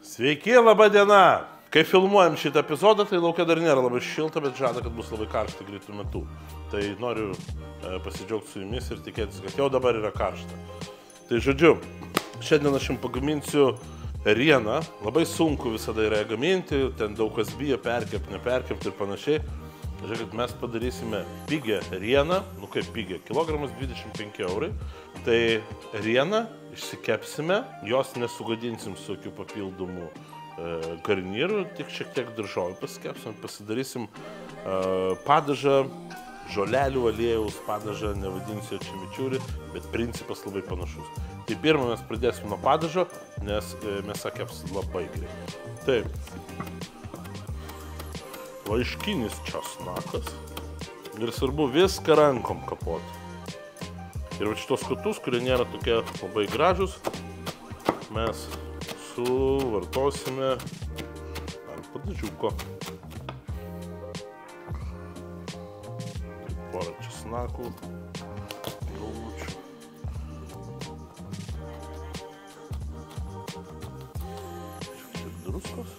Sveiki, laba diena. Kai filmuojam šitą epizodą, tai laukia dar nėra labai šilta, bet žada, kad bus labai karšta greitų metų. Tai noriu pasidžiaugti su jumis ir tikėtis, kad jau dabar yra karšta. Tai žodžiu, šiandien aš jums pagaminsiu rieną. Labai sunku visada yra gaminti, ten daug kas bijo perkepti, neperkepti ir panašiai. Žiūrėkit, mes padarysime pigią rieną, nu kaip pigią, kilogramas 25 eurai. Tai rieną išsikepsime, jos nesugadinsim su jokių papildomų garnyrų, tik šiek tiek daržovių pasikepsim, pasidarysim padažą, žolelių aliejaus padažą, nevadinsiu čimičiūri, bet principas labai panašus. Tai pirmą mes pradėsim nuo padažo, nes mėsa keps labai greit. Taip. Laiškinis česnakas ir svarbu viską rankom kapoti. Ir va šitos kotus, kurie nėra tokie labai gražus, mes suvartosime ant padažiuko. Porą česnakų, galvučių. Šiek tiek druskos.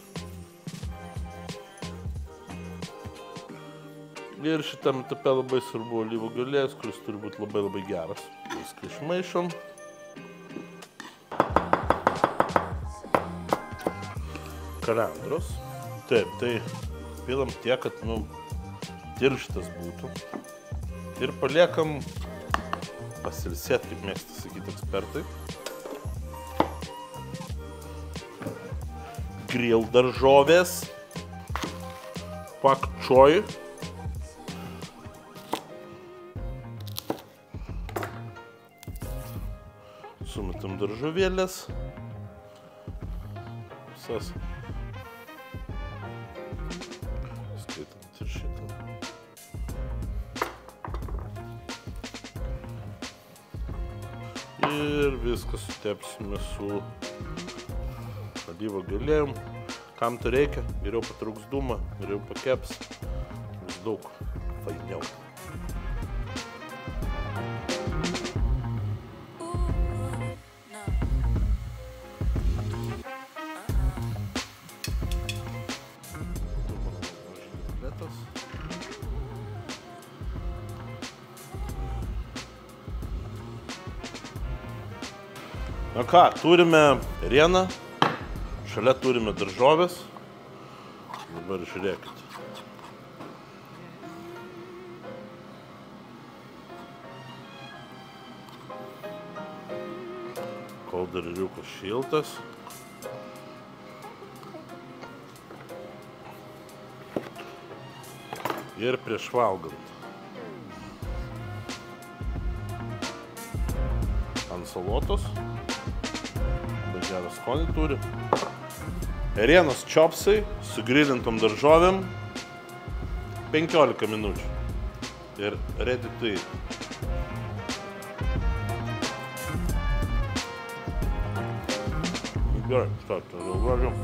Ir šitam etape labai svarbu alyvuogių aliejus, kuris turi būti labai geras. Viską išmaišom. Kalendros. Taip, tai pilam tiek, kad tirštas būtų. Ir paliekam pasilsėti, kaip mėgsta sakyti ekspertai. Grill daržovės. Pak choi. Sumetam daržovėlės. Visas. Skaitant ir šitą. Ir viską sutepsime su alyvuogių aliejum. Kam to reikia? Geriau patrauks dūmą, geriau pakeps. Bus daug fainiau. Na ką, turime rieną, šalia turime daržovės. Dabar žiūrėkit. Kol daržoviukas šiltas. Ir prieš valgant. Ant salotos. Gerą skonį turi. Rienos čiopsai su grilintom daržovėm 15 minučių. Ir ready to eat. Gerai, štai, vėl važiuom.